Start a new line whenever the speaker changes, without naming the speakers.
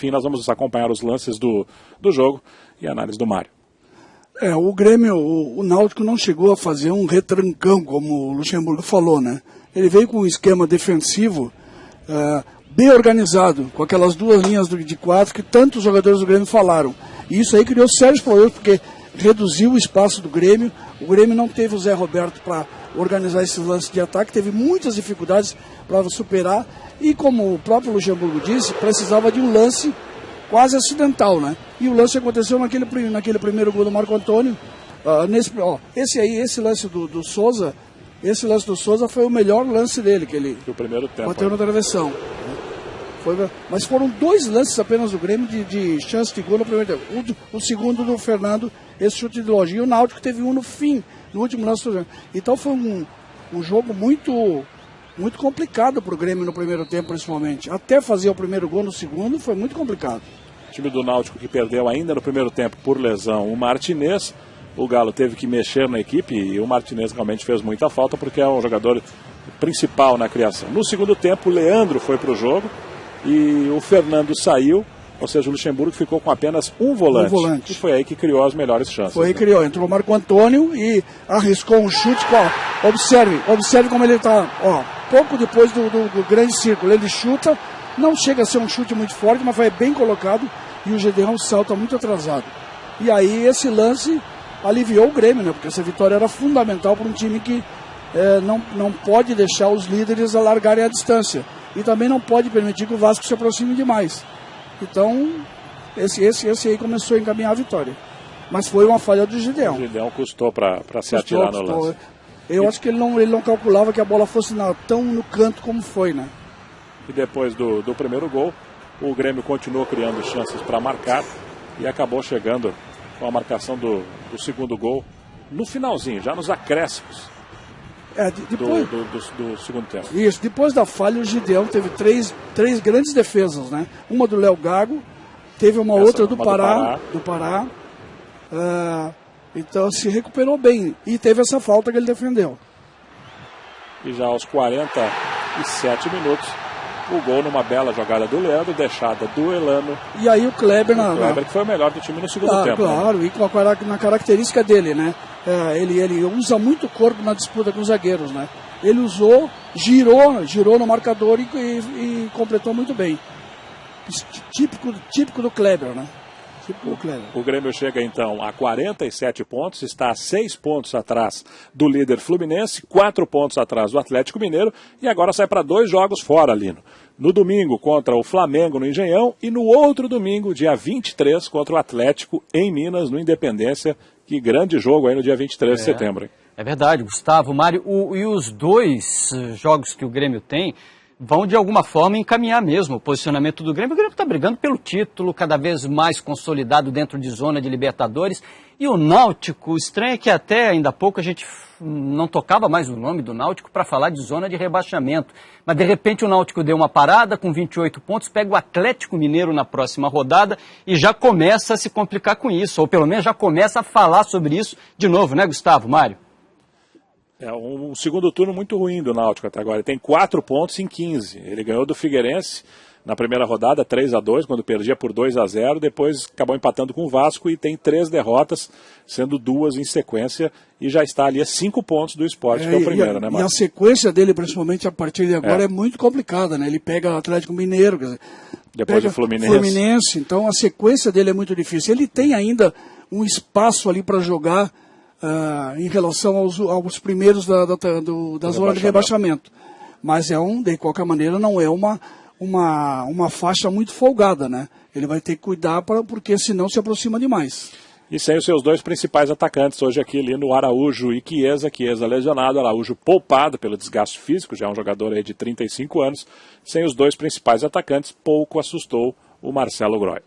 Enfim, nós vamos acompanhar os lances do jogo e a análise do Mário.
O Grêmio, o Náutico não chegou a fazer um retrancão, como o Luxemburgo falou, né? Ele veio com um esquema defensivo bem organizado, com aquelas duas linhas de quatro que tantos jogadores do Grêmio falaram. E isso aí criou sérios problemas, porque reduziu o espaço do Grêmio. O Grêmio não teve o Zé Roberto para organizar esses lances de ataque, teve muitas dificuldades para superar. E como o próprio Luxemburgo disse, precisava de um lance quase acidental, né? E o lance aconteceu naquele primeiro gol do Marco Antônio. Esse lance do Souza, foi o melhor lance dele, que ele bateu na travessão. Mas foram dois lances apenas do Grêmio de chance de gol no primeiro tempo. O segundo do Fernando, esse chute de longe. E o Náutico teve um no fim, no último lance. Então foi um jogo muito complicado para o Grêmio no primeiro tempo, principalmente. Até fazer o primeiro gol no segundo foi muito complicado.
O time do Náutico que perdeu ainda no primeiro tempo por lesão o Martinez. O Galo teve que mexer na equipe e o Martinez realmente fez muita falta porque é um jogador principal na criação. No segundo tempo o Leandro foi para o jogo e o Fernando saiu, ou seja, o Luxemburgo ficou com apenas um volante. E foi aí que criou as melhores chances.
Entrou o Marco Antônio e arriscou um chute. Observe como ele está, pouco depois do grande círculo. Ele chuta, não chega a ser um chute muito forte, mas foi bem colocado e o Gedeon salta muito atrasado. E aí esse lance aliviou o Grêmio, né? Porque essa vitória era fundamental para um time que não pode deixar os líderes alargarem a distância. E também não pode permitir que o Vasco se aproxime demais. Então, esse aí começou a encaminhar a vitória. Mas foi uma falha do Gedeon.
O Gedeon custou para se atirar no lance.
Eu acho que ele não calculava que a bola fosse tão no canto como foi, né?
E depois do primeiro gol, o Grêmio continuou criando chances para marcar e acabou chegando com a marcação do segundo gol no finalzinho, já nos acréscimos do segundo tempo.
Isso, depois da falha o Gideão teve três grandes defesas, né? Uma do Léo Gago, teve uma outra do Pará. Então se recuperou bem e teve essa falta que ele defendeu.
E já aos 47 minutos, o gol numa bela jogada do Leandro, deixada do Elano.
E aí o Kleber,
que foi o melhor do time no segundo tempo.
Claro, né? E na característica dele, né? Ele usa muito o corpo na disputa com os zagueiros, né? Ele usou, girou no marcador e completou muito bem. Típico do Kleber, né?
O Grêmio chega então a 47 pontos, está a 6 pontos atrás do líder Fluminense, 4 pontos atrás do Atlético Mineiro e agora sai para 2 jogos fora, Lino. No domingo contra o Flamengo no Engenhão e no outro domingo, dia 23, contra o Atlético em Minas, no Independência. Que grande jogo aí no dia 23 de setembro. Hein?
É verdade, Gustavo, Mário, e os dois jogos que o Grêmio tem vão de alguma forma encaminhar mesmo o posicionamento do Grêmio. O Grêmio está brigando pelo título, cada vez mais consolidado dentro de zona de Libertadores. E o Náutico, estranho é que até ainda há pouco a gente não tocava mais o nome do Náutico para falar de zona de rebaixamento. Mas de repente o Náutico deu uma parada com 28 pontos, pega o Atlético Mineiro na próxima rodada e já começa a se complicar com isso, ou pelo menos já começa a falar sobre isso de novo, né, Gustavo, Mário?
É um segundo turno muito ruim do Náutico até agora. Ele tem 4 pontos em 15. Ele ganhou do Figueirense na primeira rodada, 3-2, quando perdia por 2-0. Depois acabou empatando com o Vasco e tem 3 derrotas, sendo 2 em sequência. E já está ali a 5 pontos do Sport, que é o primeiro, né, Marcos?
E a sequência dele, principalmente a partir de agora, é muito complicada, né? Ele pega o Atlético Mineiro, quer dizer,
depois o Fluminense.
Então a sequência dele é muito difícil. Ele tem ainda um espaço ali para jogar em relação aos primeiros da zona de rebaixamento. Mas de qualquer maneira, não é uma faixa muito folgada, né? Ele vai ter que cuidar porque senão se aproxima demais.
E sem os seus 2 principais atacantes hoje aqui, Lino, Araújo e Chiesa lesionado, Araújo poupado pelo desgaste físico, já é um jogador aí de 35 anos, sem os 2 principais atacantes, pouco assustou o Marcelo Groy.